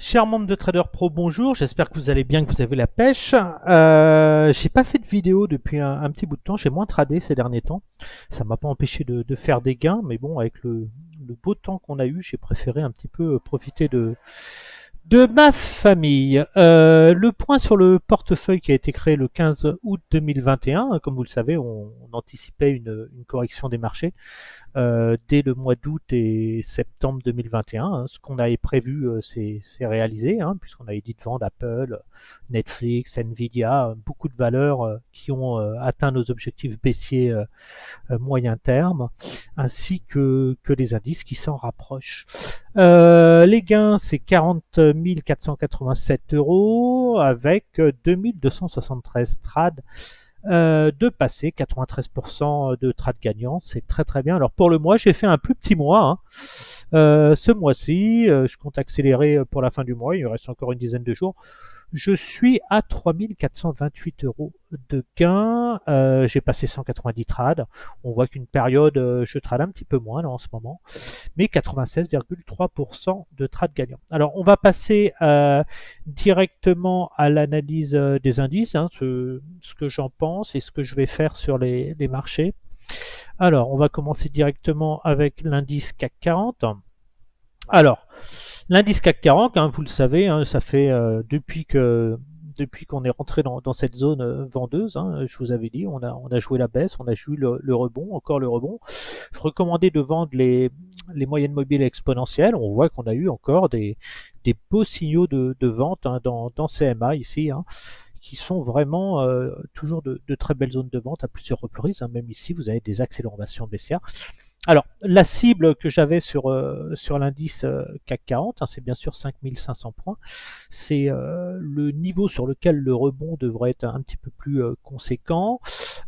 Chers membres de Trader Pro, bonjour. J'espère que vous allez bien, que vous avez la pêche. J'ai pas fait de vidéo depuis un petit bout de temps. J'ai moins tradé ces derniers temps. Ça m'a pas empêché de faire des gains, mais bon, avec le beau temps qu'on a eu, j'ai préféré un petit peu profiter de ma famille. Le point sur le portefeuille qui a été créé le 15 août 2021. Comme vous le savez, on anticipait une correction des marchés dès le mois d'août et septembre 2021. Hein. Ce qu'on avait prévu, c'est réalisé, hein, puisqu'on avait dit de vendre Apple, Netflix, Nvidia, beaucoup de valeurs qui ont atteint nos objectifs baissiers moyen terme, ainsi que les indices qui s'en rapprochent. Les gains, c'est 40 487 euros avec 2273 trades de passer, 93% de trades gagnants, c'est très très bien. Alors pour le mois, j'ai fait un plus petit mois. Hein. Ce mois-ci, je compte accélérer pour la fin du mois, il me reste encore une dizaine de jours. Je suis à 3428 euros de gain. J'ai passé 190 trades. On voit qu'une période, je trade un petit peu moins là en ce moment, mais 96,3% de trades gagnants. Alors on va passer directement à l'analyse des indices, hein, ce que j'en pense et ce que je vais faire sur les marchés. Alors on va commencer directement avec l'indice CAC 40. Alors, l'indice CAC 40, hein, vous le savez, hein, ça fait depuis qu'on est rentré dans cette zone vendeuse, hein, je vous avais dit, on a joué la baisse, on a joué le rebond, encore le rebond. Je recommandais de vendre les moyennes mobiles exponentielles. On voit qu'on a eu encore des beaux signaux de vente hein, dans CMA ici. Hein, qui sont vraiment toujours de très belles zones de vente à plusieurs reprises. Hein, même ici, vous avez des accélérations baissières. Alors, la cible que j'avais sur l'indice CAC 40, hein, c'est bien sûr 5500 points. C'est le niveau sur lequel le rebond devrait être un petit peu plus conséquent.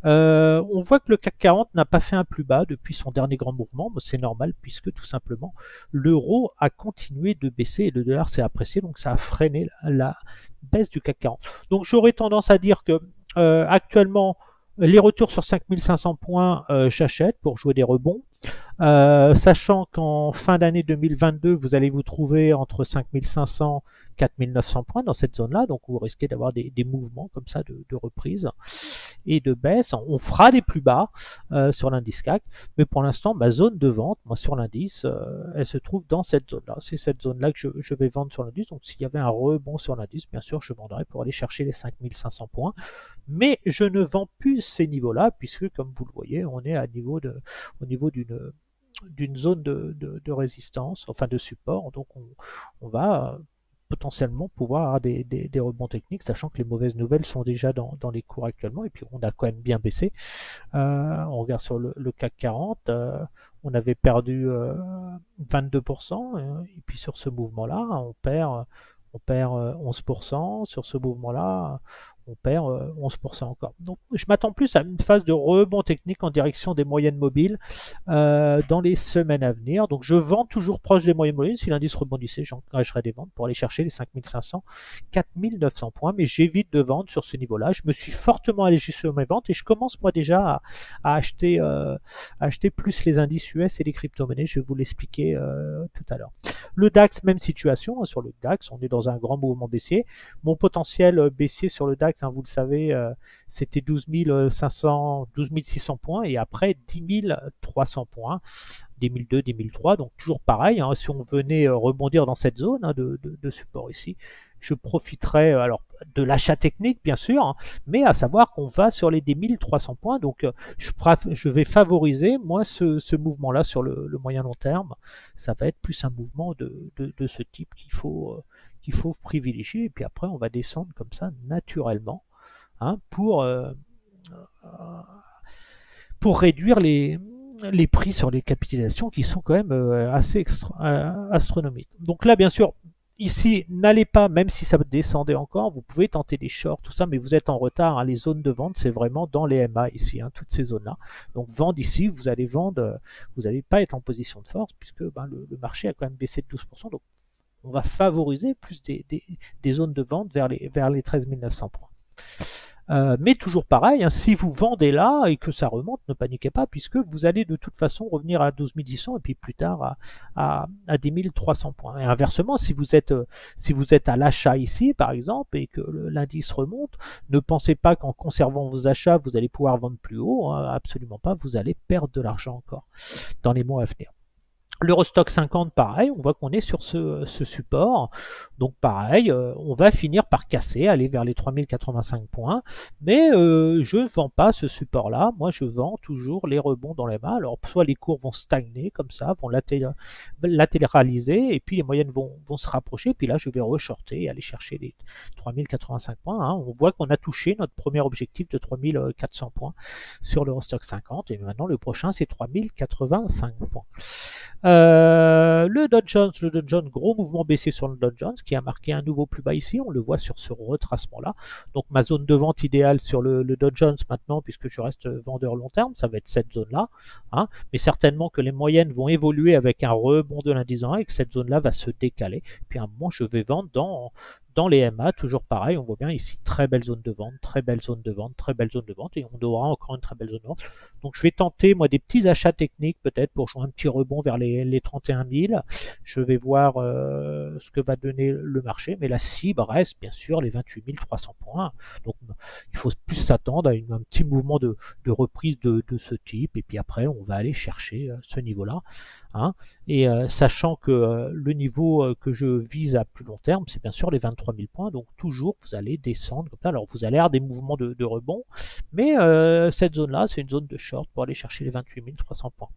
On voit que le CAC 40 n'a pas fait un plus bas depuis son dernier grand mouvement. C'est normal puisque tout simplement l'euro a continué de baisser et le dollar s'est apprécié. Donc ça a freiné la baisse du CAC 40. Donc j'aurais tendance à dire que actuellement, les retours sur 5500 points, j'achète pour jouer des rebonds. Sachant qu'en fin d'année 2022, vous allez vous trouver entre 5500 4900 points dans cette zone-là, donc vous risquez d'avoir des mouvements comme ça de reprise et de baisse. On fera des plus bas sur l'indice CAC, mais pour l'instant, ma zone de vente, moi sur l'indice, elle se trouve dans cette zone-là. C'est cette zone-là que je vais vendre sur l'indice, donc s'il y avait un rebond sur l'indice, bien sûr, je vendrais pour aller chercher les 5500 points, mais je ne vends plus ces niveaux-là, puisque comme vous le voyez, on est au niveau d'une zone de résistance, enfin de support, donc on va potentiellement pouvoir avoir des rebonds techniques, sachant que les mauvaises nouvelles sont déjà dans les cours actuellement, et puis on a quand même bien baissé. On regarde sur le CAC 40, on avait perdu 22%, et puis sur ce mouvement-là, on perd 11%, sur ce mouvement-là, on perd 11% encore. Donc je m'attends plus à une phase de rebond technique en direction des moyennes mobiles dans les semaines à venir. Donc je vends toujours proche des moyennes mobiles. Si l'indice rebondissait, j'engagerai des ventes pour aller chercher les 5500, 4900 points, mais j'évite de vendre sur ce niveau-là. Je me suis fortement allégé sur mes ventes et je commence moi déjà à acheter plus les indices US et les crypto-monnaies. Je vais vous l'expliquer tout à l'heure. Le DAX, même situation. Hein, sur le DAX, on est dans un grand mouvement baissier. Mon potentiel baissier sur le DAX, hein, vous le savez, c'était 12 500, 12 600 points et après 10 300 points, 2002, 2003. Donc toujours pareil, hein, si on venait rebondir dans cette zone hein, de support ici, je profiterais alors de l'achat technique bien sûr, hein, mais à savoir qu'on va sur les 10 300 points. Donc je vais favoriser moi ce mouvement-là sur le moyen long terme. Ça va être plus un mouvement de ce type qu'il faut privilégier. Et puis après, on va descendre comme ça naturellement hein, pour réduire les prix sur les capitalisations qui sont quand même assez astronomiques. Donc là, bien sûr, ici, n'allez pas, même si ça descendait encore, vous pouvez tenter des shorts, tout ça, mais vous êtes en retard. Hein, les zones de vente, c'est vraiment dans les MA ici, hein, toutes ces zones-là. Donc vendre ici, vous allez vendre, vous n'allez pas être en position de force puisque ben, le marché a quand même baissé de 12%. Donc on va favoriser plus des zones de vente vers les 13 900 points. Mais toujours pareil, hein, si vous vendez là et que ça remonte, ne paniquez pas, puisque vous allez de toute façon revenir à 12 600 et puis plus tard à 10 300 points. Et inversement, si vous êtes à l'achat ici, par exemple, et que l'indice remonte, ne pensez pas qu'en conservant vos achats, vous allez pouvoir vendre plus haut. Hein, absolument pas, vous allez perdre de l'argent encore dans les mois à venir. L'Eurostock 50, pareil, on voit qu'on est sur ce support. Donc pareil, on va finir par casser, aller vers les 3085 points. Mais je ne vends pas ce support-là. Moi, je vends toujours les rebonds dans les mains. Alors, soit les cours vont stagner comme ça, vont latéraliser, et puis les moyennes vont se rapprocher. Puis là, je vais re-shorter et aller chercher les 3085 points. Hein. On voit qu'on a touché notre premier objectif de 3400 points sur l'Eurostock 50. Et maintenant, le prochain, c'est 3085 points. Le Dow Jones, gros mouvement baissier sur le Dow Jones qui a marqué un nouveau plus bas ici, on le voit sur ce retracement là. Donc ma zone de vente idéale sur le Dow Jones maintenant, puisque je reste vendeur long terme, ça va être cette zone là, hein. Mais certainement que les moyennes vont évoluer avec un rebond de l'indice 1 et que cette zone là va se décaler. Puis à un moment je vais vendre dans les MA, toujours pareil, on voit bien ici, très belle zone de vente, très belle zone de vente, très belle zone de vente, et on aura encore une très belle zone de vente. Donc je vais tenter, moi, des petits achats techniques, peut-être, pour jouer un petit rebond vers les 31 000. Je vais voir ce que va donner le marché, mais la cible reste, bien sûr, les 28 300 points. Donc il faut plus s'attendre à un petit mouvement de reprise de ce type, et puis après, on va aller chercher ce niveau-là. Hein. Et sachant que le niveau que je vise à plus long terme, c'est bien sûr les 23 000 points, donc toujours vous allez descendre comme ça. Alors vous allez avoir des mouvements de rebond, mais cette zone-là, c'est une zone de short pour aller chercher les 28 300 points.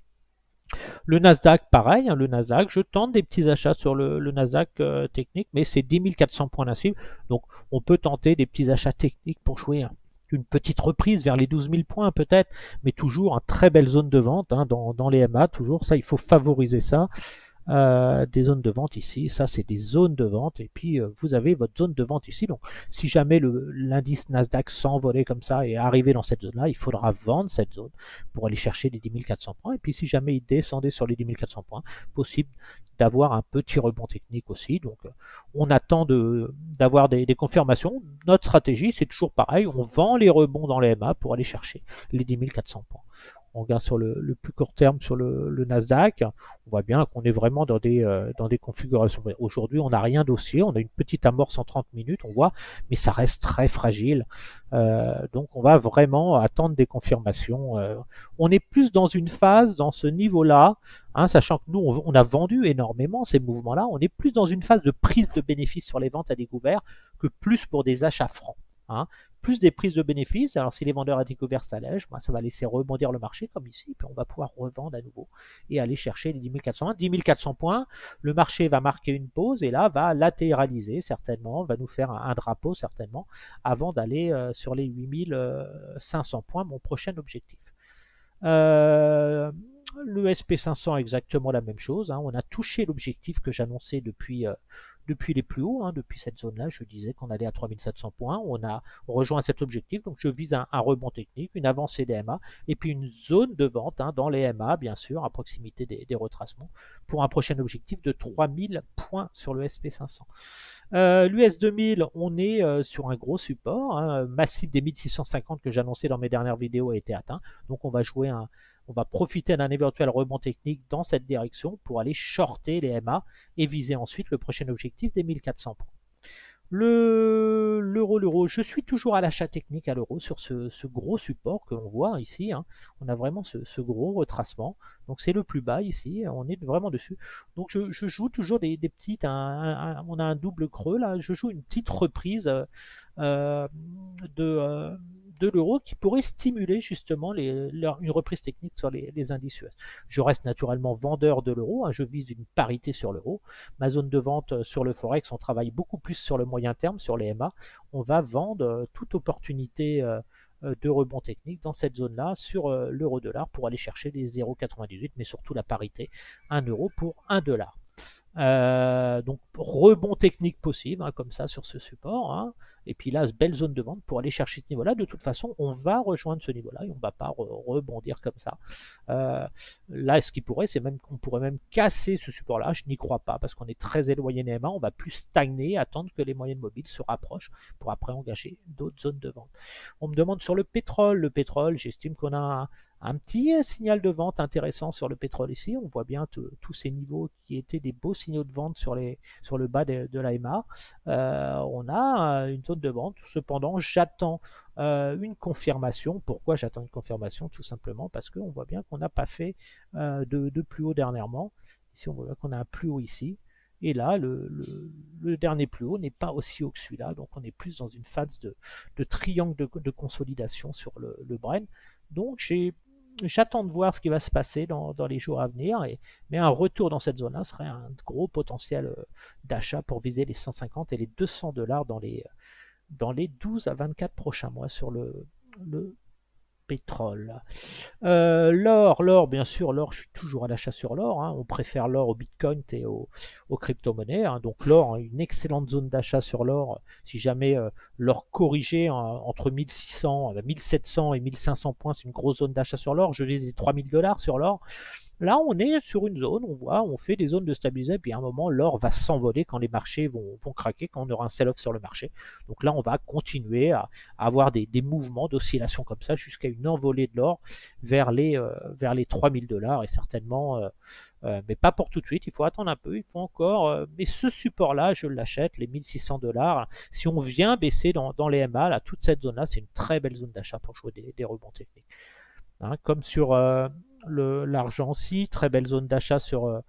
Le Nasdaq, pareil, hein, le Nasdaq, je tente des petits achats sur le Nasdaq technique, mais c'est 10 400 points la cible, donc on peut tenter des petits achats techniques pour jouer une petite reprise vers les 12 000 points peut-être, mais toujours une très belle zone de vente hein, dans les MA, toujours ça, il faut favoriser ça. Des zones de vente ici, ça c'est des zones de vente, et puis vous avez votre zone de vente ici. Donc si jamais l'indice Nasdaq s'envolait comme ça et arrivait dans cette zone là, il faudra vendre cette zone pour aller chercher les 10 400 points. Et puis si jamais il descendait sur les 10 400 points, possible d'avoir un petit rebond technique aussi. Donc on attend d'avoir des confirmations. Notre stratégie c'est toujours pareil, on vend les rebonds dans les MA pour aller chercher les 10 400 points. On regarde sur le plus court terme sur le Nasdaq, on voit bien qu'on est vraiment dans des configurations. Aujourd'hui, on n'a rien d'haussier, on a une petite amorce en 30 minutes, on voit, mais ça reste très fragile. Donc on va vraiment attendre des confirmations. On est plus dans une phase, dans ce niveau-là, hein, sachant que nous, on a vendu énormément ces mouvements-là, on est plus dans une phase de prise de bénéfices sur les ventes à découvert que plus pour des achats francs. Hein. Plus des prises de bénéfices. Alors si les vendeurs à découvert s'allègent, ça va laisser rebondir le marché comme ici, puis on va pouvoir revendre à nouveau et aller chercher les 10 420, 10 400 points. Le marché va marquer une pause et là va latéraliser certainement, va nous faire un drapeau certainement, avant d'aller sur les 8 500 points, mon prochain objectif. Le SP500 exactement la même chose, hein. On a touché l'objectif que j'annonçais depuis les plus hauts, hein, depuis cette zone-là, je disais qu'on allait à 3700 points, on a rejoint cet objectif, donc je vise un rebond technique, une avancée des MA, et puis une zone de vente hein, dans les MA, bien sûr, à proximité des retracements, pour un prochain objectif de 3000 points sur le SP500. L'US 2000, on est sur un gros support, hein, massif des 1650 que j'annonçais dans mes dernières vidéos a été atteint, donc on va profiter d'un éventuel rebond technique dans cette direction pour aller shorter les MA et viser ensuite le prochain objectif des 1400 points. L'euro, je suis toujours à l'achat technique à l'euro sur ce gros support que l'on voit ici. Hein. On a vraiment ce gros retracement. Donc c'est le plus bas ici, on est vraiment dessus. Donc je joue toujours des petites, on a un double creux là, je joue une petite reprise de l'euro qui pourrait stimuler justement une reprise technique sur les indices US. Je reste naturellement vendeur de l'euro, hein, je vise une parité sur l'euro. Ma zone de vente sur le Forex, on travaille beaucoup plus sur le moyen terme, sur les MA. On va vendre toute opportunité de rebond technique dans cette zone-là sur l'euro-dollar pour aller chercher les 0,98, mais surtout la parité 1 euro pour 1 dollar. Donc rebond technique possible, hein, comme ça sur ce support. Hein. et puis là, belle zone de vente pour aller chercher ce niveau-là. De toute façon, on va rejoindre ce niveau-là et on ne va pas rebondir comme ça. Là, ce qui pourrait, c'est même qu'on pourrait même casser ce support-là. Je n'y crois pas parce qu'on est très éloigné des MA. On va plus stagner, attendre que les moyennes mobiles se rapprochent pour après engager d'autres zones de vente. On me demande sur le pétrole. Le pétrole, j'estime qu'on a un petit signal de vente intéressant sur le pétrole ici. On voit bien tous ces niveaux qui étaient des beaux signaux de vente sur le bas de la MA. On a une zone de vente. Cependant, j'attends une confirmation. Pourquoi j'attends une confirmation? Tout simplement parce qu'on voit bien qu'on n'a pas fait de plus haut dernièrement. Ici, on voit qu'on a un plus haut ici. Et là, le dernier plus haut n'est pas aussi haut que celui-là. Donc, on est plus dans une phase de triangle de consolidation sur le Brent. Donc, j'attends de voir ce qui va se passer dans les jours à venir. Mais un retour dans cette zone-là serait un gros potentiel d'achat pour viser les 150 et les 200 dollars dans les 12 à 24 prochains mois sur le pétrole. L'or, bien sûr, l'or, je suis toujours à l'achat sur l'or. Hein. On préfère l'or au Bitcoin et aux crypto-monnaies. Hein. Donc l'or, une excellente zone d'achat sur l'or. Si jamais l'or corrigé entre 1600, 1700 et 1500 points, c'est une grosse zone d'achat sur l'or. Je vise les 3000 dollars sur l'or. Là, on est sur une zone, on fait des zones de stabilisation, puis à un moment, l'or va s'envoler quand les marchés vont craquer, quand on aura un sell-off sur le marché. Donc là, on va continuer à avoir des mouvements d'oscillation comme ça, jusqu'à une envolée de l'or vers les 3000 dollars, et certainement, mais pas pour tout de suite, il faut attendre un peu, il faut encore, mais ce support-là, je l'achète, les 1600 dollars. Si on vient baisser dans les MA, là, toute cette zone-là, c'est une très belle zone d'achat pour jouer des rebonds techniques. Hein, comme sur l'argent aussi, très belle zone d'achat sur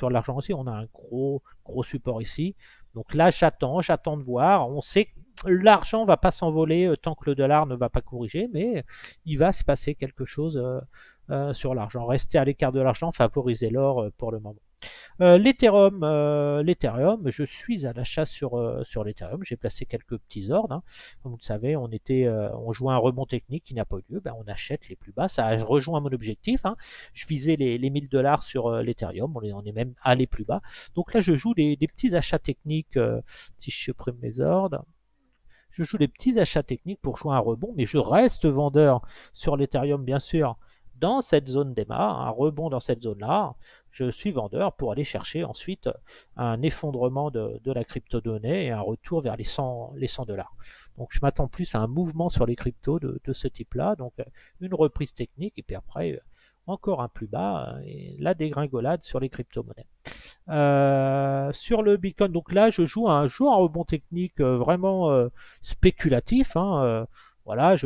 l'argent aussi. On a un gros support ici. Donc là, j'attends de voir. On sait que l'argent ne va pas s'envoler tant que le dollar ne va pas corriger, mais il va se passer quelque chose sur l'argent. Rester à l'écart de l'argent, favoriser l'or pour le moment. L'Ethereum, je suis à l'achat sur l'Ethereum. J'ai placé quelques petits ordres. Hein. Comme vous le savez, on jouait un rebond technique qui n'a pas eu lieu. Ben, on achète les plus bas. Ça a rejoint mon objectif. Hein. Je visais les 1000 dollars sur l'Ethereum. On est même allé plus bas. Donc là, je joue des petits achats techniques. Si je supprime mes ordres. Je joue des petits achats techniques pour jouer un rebond, mais je reste vendeur sur l'Ethereum, bien sûr, dans cette zone d'EMA, un rebond dans cette zone-là. Je suis vendeur pour aller chercher ensuite un effondrement de la crypto-donnée et un retour vers les 100 dollars. Donc je m'attends plus à un mouvement sur les cryptos de ce type-là, donc une reprise technique et puis après encore un plus bas et la dégringolade sur les crypto-monnaies. Sur le Bitcoin, donc là je joue un rebond technique vraiment spéculatif. Hein, voilà,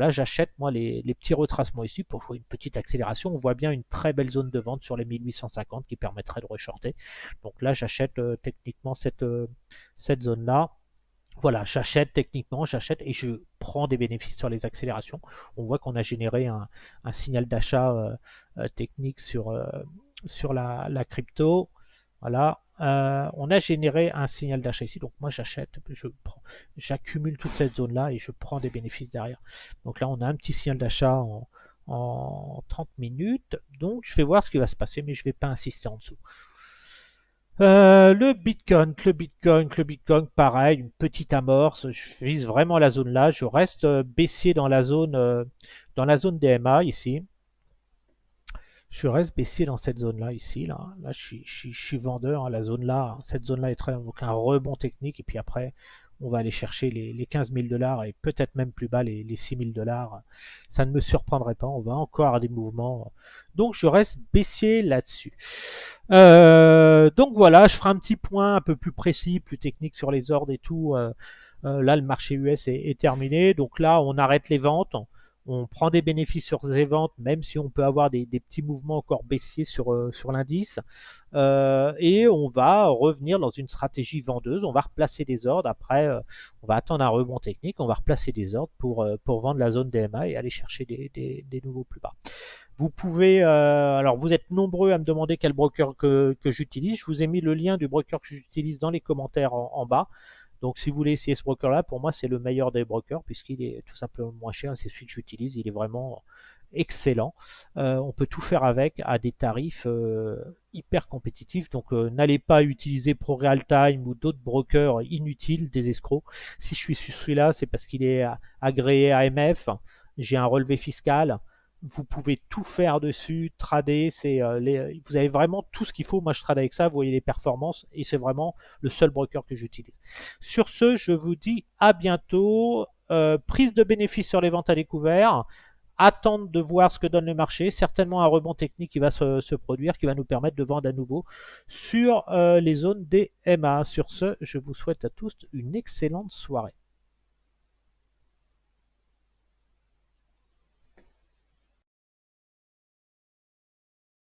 j'achète moi les petits retracements ici pour jouer une petite accélération. On voit bien une très belle zone de vente sur les 1850 qui permettrait de reshorter. Donc là, j'achète techniquement cette zone-là. Voilà, j'achète techniquement, et je prends des bénéfices sur les accélérations. On voit qu'on a généré un signal d'achat technique sur la crypto. Voilà, on a généré un signal d'achat ici, donc moi j'achète, j'accumule toute cette zone là et je prends des bénéfices derrière. Donc là on a un petit signal d'achat en 30 minutes, donc je vais voir ce qui va se passer, mais je ne vais pas insister en dessous. Le Bitcoin, pareil, une petite amorce. Je vise vraiment la zone là. Je reste baissier dans la zone DMA ici. Je reste baissier dans cette zone là ici. Là je suis vendeur. Hein, la zone là, cette zone là est très donc un rebond technique et puis après on va aller chercher les 15 000 dollars et peut-être même plus bas les 6 000 dollars. Ça ne me surprendrait pas. On va encore avoir des mouvements. Donc je reste baissier là-dessus. Donc voilà, je ferai un petit point un peu plus précis, plus technique sur les ordres et tout. Là, le marché US est terminé. Donc là, on arrête les ventes. On prend des bénéfices sur ces ventes, même si on peut avoir des petits mouvements encore baissiers sur l'indice. Et on va revenir dans une stratégie vendeuse. On va replacer des ordres. Après, on va attendre un rebond technique. On va replacer des ordres pour vendre la zone DMA et aller chercher des nouveaux plus bas. Vous pouvez, alors vous êtes nombreux à me demander quel broker que j'utilise. Je vous ai mis le lien du broker que j'utilise dans les commentaires en bas. Donc si vous voulez essayer ce broker là, pour moi c'est le meilleur des brokers puisqu'il est tout simplement moins cher, c'est celui que j'utilise, il est vraiment excellent. On peut tout faire avec à des tarifs hyper compétitifs. Donc n'allez pas utiliser ProRealTime ou d'autres brokers inutiles, des escrocs. Si je suis sur celui-là, c'est parce qu'il est agréé AMF. J'ai un relevé fiscal. Vous pouvez tout faire dessus, trader, vous avez vraiment tout ce qu'il faut. Moi, je trade avec ça, vous voyez les performances, et c'est vraiment le seul broker que j'utilise. Sur ce, je vous dis à bientôt. Prise de bénéfices sur les ventes à découvert. Attendre de voir ce que donne le marché. Certainement un rebond technique qui va se produire, qui va nous permettre de vendre à nouveau sur les zones des MA. Sur ce, je vous souhaite à tous une excellente soirée.